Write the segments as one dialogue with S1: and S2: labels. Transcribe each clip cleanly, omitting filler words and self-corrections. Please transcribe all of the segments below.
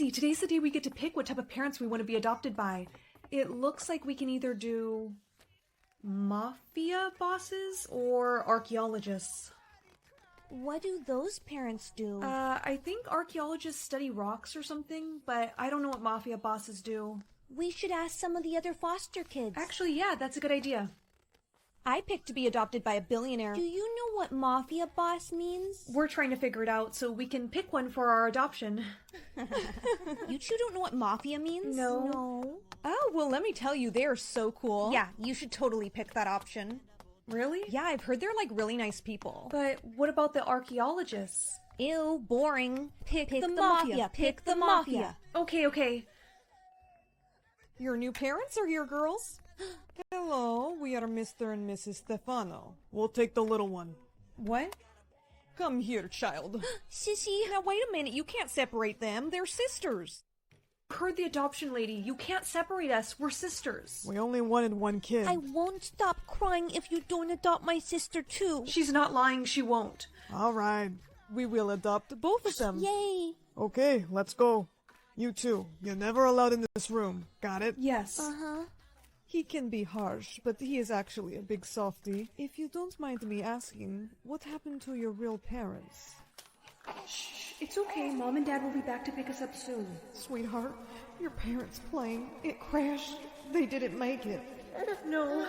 S1: Fancy, today's the day we get to pick what type of parents we want to be adopted by. It looks like we can either do mafia bosses or archaeologists.
S2: What do those parents do?
S1: I think archaeologists study rocks or something, but I don't know what mafia bosses do.
S2: We should ask some of the other foster kids.
S1: Actually, yeah, that's a good idea.
S3: I picked to be adopted by a billionaire.
S2: Do you know what mafia boss means?
S1: We're trying to figure it out so we can pick one for our adoption.
S3: You two don't know what mafia means?
S1: No.
S3: Oh, well, let me tell you, they are so cool. Yeah, you should totally pick that option.
S1: Really?
S3: Yeah, I've heard they're like really nice people.
S1: But what about the archaeologists?
S3: Ew, boring. Pick the mafia. Pick the mafia.
S1: Okay.
S4: Your new parents are here, girls. Hello, we are Mr. and Mrs. Stefano. We'll take the little one.
S1: What?
S4: Come here, child.
S3: Sissy, now wait a minute, you can't separate them. They're sisters.
S1: Heard the adoption lady. You can't separate us. We're sisters.
S4: We only wanted one kid.
S2: I won't stop crying if you don't adopt my sister too.
S1: She's not lying. She won't.
S4: All right, we will adopt both of them.
S2: Yay!
S4: Okay, let's go. You two, you're never allowed in this room. Got it?
S1: Yes.
S2: Uh-huh.
S4: He can be harsh, but he is actually a big softie. If you don't mind me asking, what happened to your real parents?
S1: Shh. It's okay. Mom and Dad will be back to pick us up soon.
S4: Sweetheart, your parents' plane, it crashed. They didn't make it.
S1: No.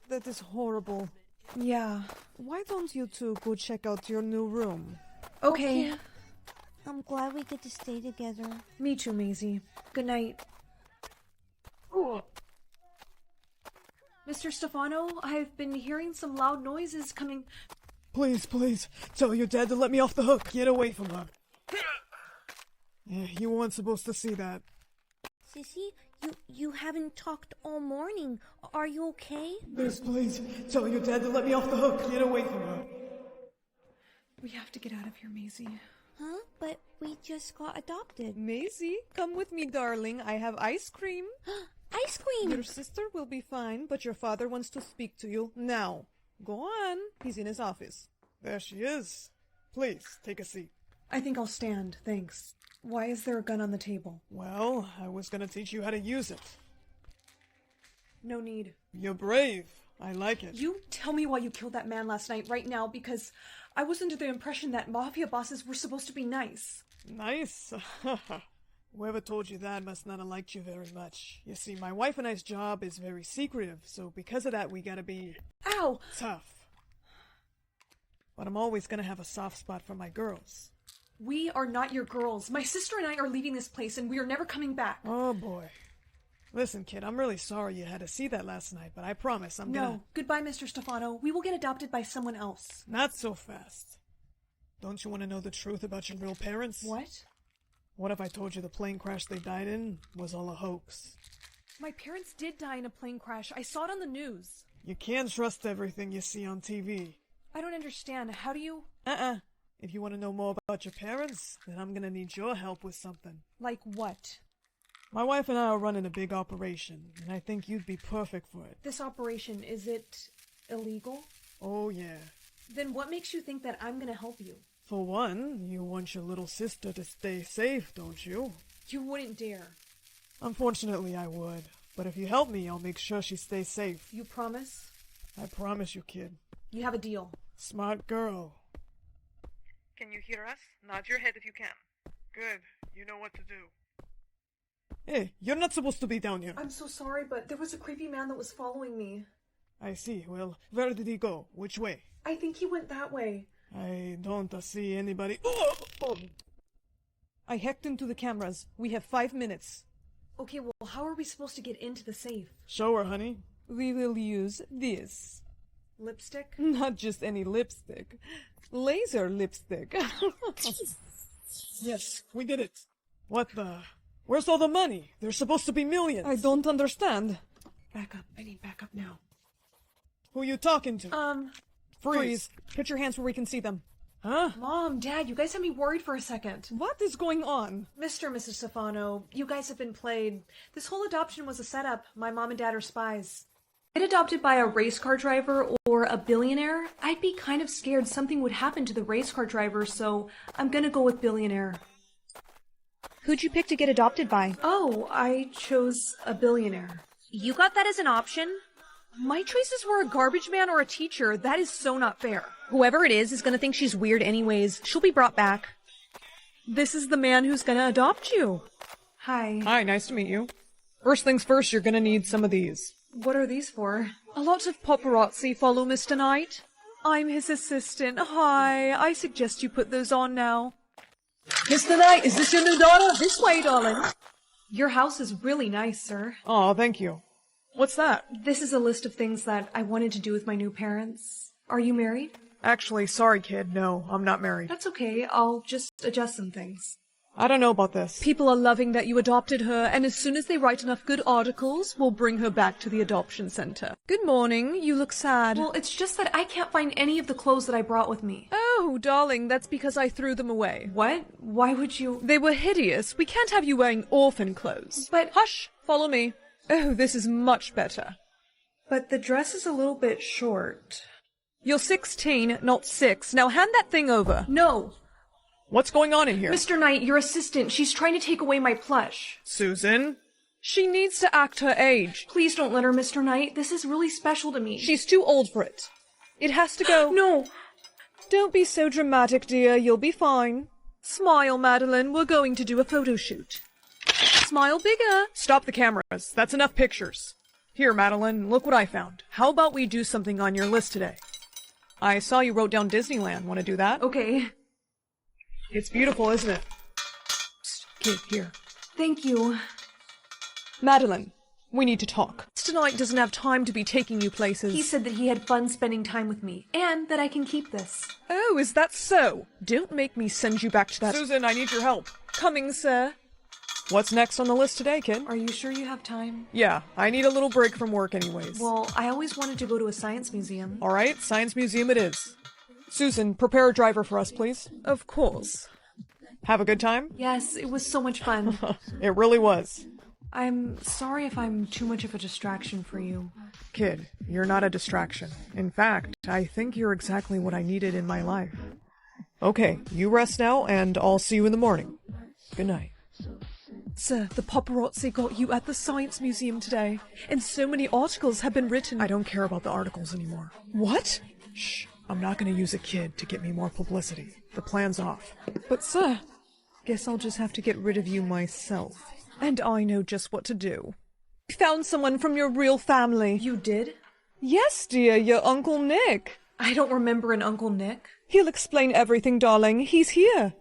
S4: That is horrible.
S1: Yeah.
S4: Why don't you two go check out your new room?
S1: Okay.
S2: I'm glad we get to stay together.
S1: Me too, Maisie. Good night. Mr. Stefano, I've been hearing some loud noises coming.
S4: Please, tell your dad to let me off the hook. Get away from her. Yeah, you weren't supposed to see that.
S2: Sissy, you haven't talked all morning. Are you okay?
S4: Please, tell your dad to let me off the hook. Get away from her.
S1: We have to get out of here, Maisie.
S2: Huh? But we just got adopted.
S4: Maisie, come with me, darling. I have ice cream.
S2: Ice cream!
S4: Your sister will be fine, but your father wants to speak to you now. Go on. He's in his office. There she is. Please, take a seat.
S1: I think I'll stand, thanks. Why is there a gun on the table?
S4: Well, I was gonna teach you how to use it.
S1: No need.
S4: You're brave. I like it.
S1: You tell me why you killed that man last night right now, because I was under the impression that mafia bosses were supposed to be nice.
S4: Nice? Whoever told you that must not have liked you very much. You see, my wife and I's job is very secretive, so because of that we gotta be...
S1: Ow!
S4: Tough. But I'm always gonna have a soft spot for my girls.
S1: We are not your girls. My sister and I are leaving this place and we are never coming back.
S4: Oh boy. Listen, kid, I'm really sorry you had to see that last night, but I promise I'm gonna...
S1: No. Goodbye, Mr. Stefano. We will get adopted by someone else.
S4: Not so fast. Don't you want to know the truth about your real parents?
S1: What?
S4: What if I told you the plane crash they died in was all a hoax?
S1: My parents did die in a plane crash. I saw it on the news.
S4: You can't trust everything you see on TV.
S1: I don't understand. How do you...
S4: If you want to know more about your parents, then I'm gonna need your help with something.
S1: Like what?
S4: My wife and I are running a big operation, and I think you'd be perfect for it.
S1: This operation, is it illegal?
S4: Oh, yeah.
S1: Then what makes you think that I'm gonna help you?
S4: For one, you want your little sister to stay safe, don't you?
S1: You wouldn't dare.
S4: Unfortunately, I would. But if you help me, I'll make sure she stays safe.
S1: You promise?
S4: I promise you, kid.
S1: You have a deal.
S4: Smart girl. Can you hear us? Nod your head if you can. Good. You know what to do. Hey, you're not supposed to be down here.
S1: I'm so sorry, but there was a creepy man that was following me.
S4: I see. Well, where did he go? Which way?
S1: I think he went that way.
S4: I don't see anybody. I hacked into the cameras. We have 5 minutes.
S1: Okay, well, how are we supposed to get into the safe?
S4: Show her, honey. We will use this.
S1: Lipstick?
S4: Not just any lipstick. Laser lipstick. Yes, we did it. What the... Where's all the money? There's supposed to be millions. I don't understand.
S1: Back up. I need backup now.
S4: Who you talking to?
S3: Freeze. Put your hands where we can see them.
S4: Huh?
S1: Mom, Dad, you guys had me worried for a second.
S4: What is going on?
S1: Mr. and Mrs. Stefano, you guys have been played. This whole adoption was a setup. My mom and dad are spies. Get adopted by a race car driver or a billionaire? I'd be kind of scared something would happen to the race car driver, so I'm gonna go with billionaire.
S3: Who'd you pick to get adopted by?
S1: Oh, I chose a billionaire.
S3: You got that as an option?
S1: My choices were a garbage man or a teacher. That is so not fair.
S3: Whoever it is gonna think she's weird anyways. She'll be brought back.
S1: This is the man who's gonna adopt you. Hi.
S4: Hi, nice to meet you. First things first, you're gonna need some of these.
S1: What are these for?
S5: A lot of paparazzi follow Mr. Knight. I'm his assistant. Hi, I suggest you put those on now.
S1: Mr. Knight, is this your new daughter? This way, darling. Your house is really nice, sir.
S4: Oh, thank you. What's that?
S1: This is a list of things that I wanted to do with my new parents. Are you married?
S4: Actually, sorry, kid. No, I'm not married.
S1: That's okay. I'll just adjust some things.
S4: I don't know about this.
S5: People are loving that you adopted her, and as soon as they write enough good articles, we'll bring her back to the adoption center. Good morning. You look sad.
S1: Well, it's just that I can't find any of the clothes that I brought with me.
S5: Oh, darling, that's because I threw them away.
S1: What? Why would you?
S5: They were hideous. We can't have you wearing orphan clothes.
S1: But...
S5: Hush! Follow me. Oh, this is much better.
S1: But the dress is a little bit short.
S5: You're 16, not 6. Now hand that thing over.
S1: No!
S4: What's going on in here?
S1: Mr. Knight, your assistant. She's trying to take away my plush.
S4: Susan?
S5: She needs to act her age.
S1: Please don't let her, Mr. Knight. This is really special to me.
S5: She's too old for it. It has to go.
S1: No!
S5: Don't be so dramatic, dear. You'll be fine. Smile, Madeline. We're going to do a photo shoot. Smile bigger.
S4: Stop the cameras. That's enough pictures. Here, Madeline, look what I found. How about we do something on your list today? I saw you wrote down Disneyland. Want to do that?
S1: Okay.
S4: It's beautiful, isn't it? Psst, kid, here.
S1: Thank you.
S5: Madeline, we need to talk. Tonight doesn't have time to be taking you places.
S1: He said that he had fun spending time with me, and that I can keep this.
S5: Oh, is that so? Don't make me send you back to that—
S4: Susan, I need your help.
S5: Coming, sir.
S4: What's next on the list today, kid?
S1: Are you sure you have time?
S4: Yeah, I need a little break from work anyways.
S1: Well, I always wanted to go to a science museum.
S4: All right, science museum it is. Susan, prepare a driver for us, please.
S5: Of course.
S4: Have a good time?
S1: Yes, it was so much fun.
S4: It really was.
S1: I'm sorry if I'm too much of a distraction for you.
S4: Kid, you're not a distraction. In fact, I think you're exactly what I needed in my life. Okay, you rest now, and I'll see you in the morning. Good night.
S5: Sir, the paparazzi got you at the Science Museum today, and so many articles have been written.
S4: I don't care about the articles anymore.
S5: What?
S4: Shh, I'm not gonna use a kid to get me more publicity. The plan's off.
S5: But sir, guess I'll just have to get rid of you myself. And I know just what to do. I found someone from your real family.
S1: You did?
S5: Yes, dear, your Uncle Nick.
S1: I don't remember an Uncle Nick.
S5: He'll explain everything, darling. He's here.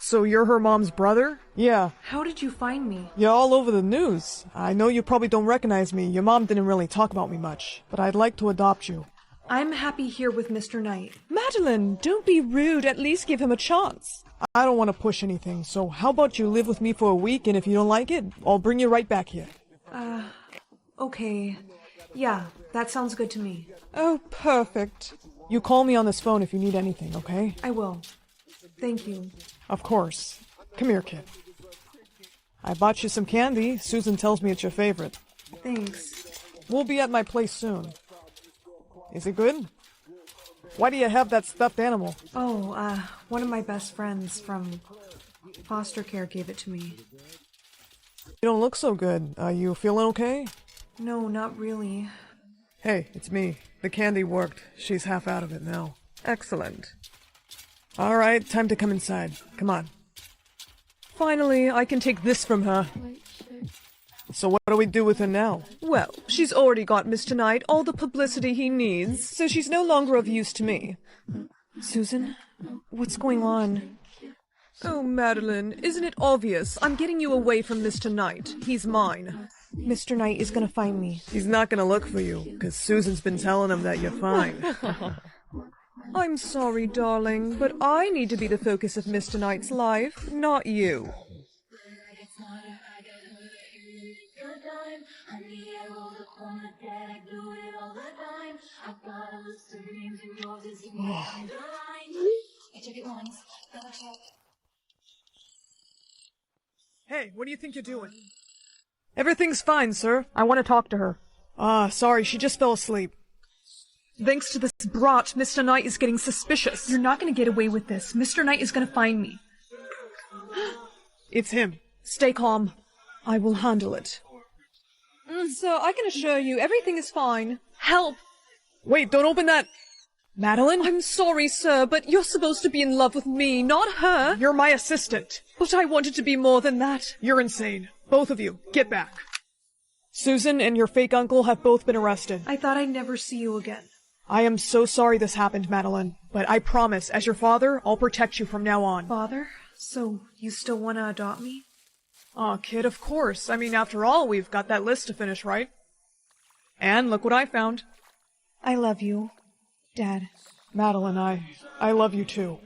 S4: So you're her mom's brother? Yeah.
S1: How did you find me?
S4: You're all over the news. I know you probably don't recognize me. Your mom didn't really talk about me much. But I'd like to adopt you.
S1: I'm happy here with Mr. Knight.
S5: Madeline, don't be rude. At least give him a chance.
S4: I don't want to push anything, so how about you live with me for a week, and if you don't like it, I'll bring you right back here.
S1: Okay. Yeah, that sounds good to me.
S5: Oh, perfect.
S4: You call me on this phone if you need anything, okay?
S1: I will. Thank you.
S4: Of course. Come here, kid. I bought you some candy. Susan tells me it's your favorite.
S1: Thanks.
S4: We'll be at my place soon. Is it good? Why do you have that stuffed animal?
S1: Oh, one of my best friends from foster care gave it to me.
S4: You don't look so good. Are you feeling okay?
S1: No, not really.
S4: Hey, it's me. The candy worked. She's half out of it now.
S5: Excellent.
S4: All right, time to come inside. Come on.
S5: Finally, I can take this from her.
S4: So what do we do with her now?
S5: Well, she's already got Mr. Knight all the publicity he needs, so she's no longer of use to me.
S1: Susan, what's going on?
S5: Oh, Madeline, isn't it obvious? I'm getting you away from Mr. Knight. He's mine.
S1: Mr. Knight is gonna find me.
S4: He's not gonna look for you, because Susan's been telling him that you're fine.
S5: I'm sorry, darling, but I need to be the focus of Mr. Knight's life, not you.
S4: Hey, what do you think you're doing?
S5: Everything's fine, sir. I want to talk to her.
S4: Sorry, she just fell asleep.
S5: Thanks to this brat, Mr. Knight is getting suspicious.
S1: You're not gonna get away with this. Mr. Knight is gonna find me.
S4: It's him.
S5: Stay calm. I will handle it. Sir, I can assure you everything is fine. Help!
S4: Wait, don't open that! Madeline?
S5: I'm sorry, sir, but you're supposed to be in love with me, not her.
S4: You're my assistant.
S5: But I wanted to be more than that.
S4: You're insane. Both of you, get back. Susan and your fake uncle have both been arrested.
S1: I thought I'd never see you again.
S4: I am so sorry this happened, Madeline, but I promise, as your father, I'll protect you from now on.
S1: Father? So, you still want to adopt me?
S4: Aw, kid, of course. I mean, after all, we've got that list to finish, right? And look what I found.
S1: I love you, Dad.
S4: Madeline, I love you too.